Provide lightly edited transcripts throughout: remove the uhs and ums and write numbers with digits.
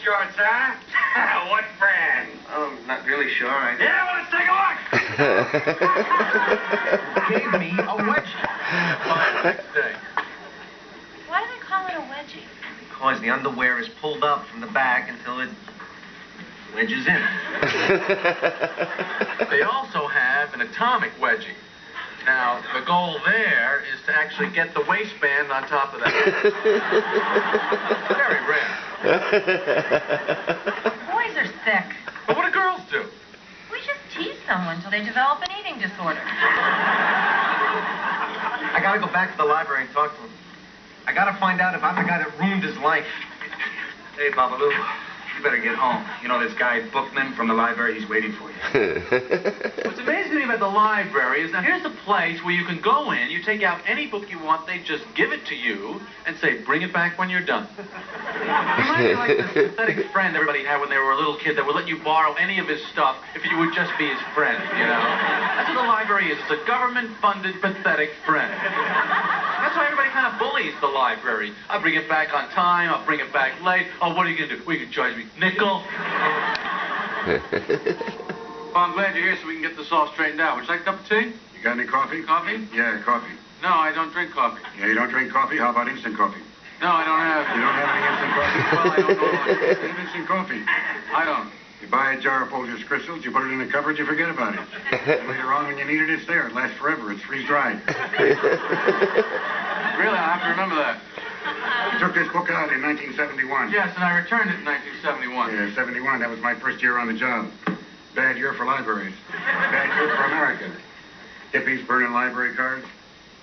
shorts, huh? What brand? Oh, I'm not really sure. Yeah, well, let's take a look. Gave me a wedgie. Fine, next day. Why do they call it a wedgie? Because the underwear is pulled up from the back until it wedges in. They also have an atomic wedgie. Now, the goal there is to actually get the waistband on top of that. Very rare. Boys are sick. But what do girls do? We just tease someone until they develop an eating disorder. I gotta go back to the library and talk to him. I gotta find out about the guy that ruined his life. Hey, Babalu, you better get home. You know this guy, Bookman, from the library, he's waiting for you. What's amazing to me about the library is that here's a place where you can go in, you take out any book you want, they just give it to you and say, bring it back when you're done. Reminds me like this pathetic friend everybody had when they were a little kid that would let you borrow any of his stuff if you would just be his friend, you know? That's what the library is. It's a government-funded, pathetic friend. That's why everybody kind of bullies the library. I'll bring it back on time, I'll bring it back late. Oh, what are you going to do? Well, you can charge me nickel. Well, I'm glad you're here so we can get this all straightened out. Would you like a cup of tea? You got any coffee? Coffee? Yeah, coffee. No, I don't drink coffee. Yeah, you don't drink coffee? How about instant coffee? No, I don't have. You don't have any instant coffee? Well, I don't know. Have instant coffee. I don't. You buy a jar of Folgers Crystals, you put it in the cupboard, you forget about it. And later on, when you need it, it's there. It lasts forever. It's freeze-dried. Really, I have to remember that. You took this book out in 1971. Yes, and I returned it in 1971. Yeah, 71. That was my first year on the job. Bad year for libraries. Bad year for America. Hippies burning library cards.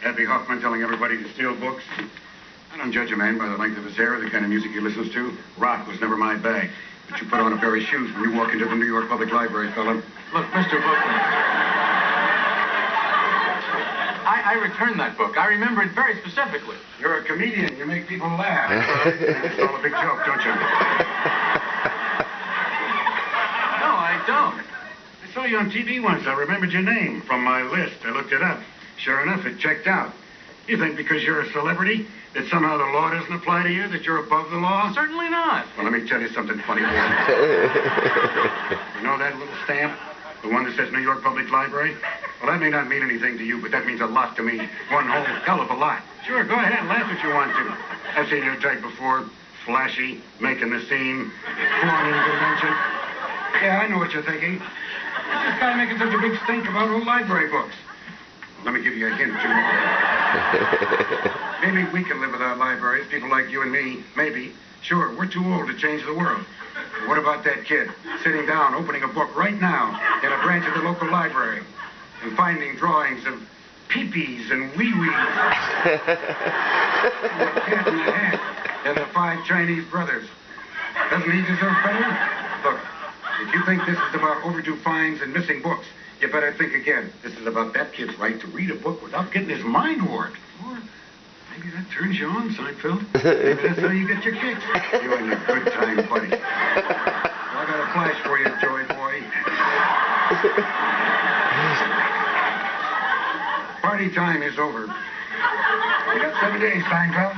Abby Hoffman telling everybody to steal books. I don't judge a man by the length of his hair or the kind of music he listens to. Rock was never my bag. But you put on a pair of shoes when you walk into the New York Public Library, fella. Look, Mr. Bookman. I returned that book. I remember it very specifically. You're a comedian. You make people laugh. It's all a big joke, don't you? No, I don't. I saw you on TV once. I remembered your name from my list. I looked it up. Sure enough, it checked out. You think because you're a celebrity that somehow the law doesn't apply to you, that you're above the law? Certainly not. Well, let me tell you something funny. You know that little stamp? The one that says New York Public Library? Well, that may not mean anything to you, but that means a lot to me. One whole hell of a lot. Sure, go ahead, laugh if you want to. I've seen your type before. Flashy, making the scene, flaunting convention. Yeah, I know what you're thinking. What's this guy making such a big stink about old library books? Let me give you a hint, too. Maybe we can live without libraries, people like you and me. Maybe. Sure, we're too old to change the world. But what about that kid sitting down, opening a book right now in a branch of the local library and finding drawings of peepees and wee-wees? And the cat in the hat and the 5 Chinese brothers. Doesn't he deserve better? Look, if you think this is about overdue fines and missing books, you better think again. This is about that kid's right to read a book without getting his mind warped. Or maybe that turns you on, Seinfeld. Maybe that's how you get your kicks. You and your good time buddy. Well, I got a flash for you, Joey boy. Party time is over. You got 7 days, Seinfeld.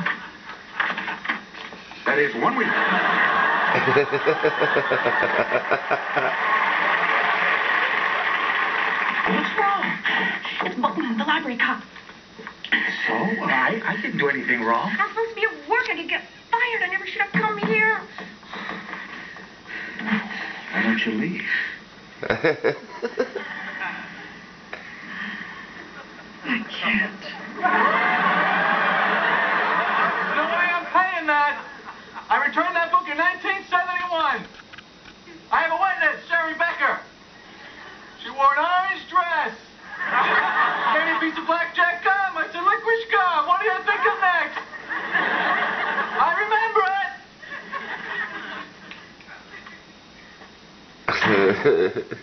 That is 1 week. What's wrong? It's Bookman, the library cop. So? I didn't do anything wrong. I'm supposed to be at work. I could get fired. I never should have come here. Why don't you leave? I can't. No way I'm paying that. I returned that book in 1971. I have a witness, Sherry Becker. She wore an orange dress. Gave me a piece of blackjack gum. I said, licorice gum. What do you think of next? I remember it.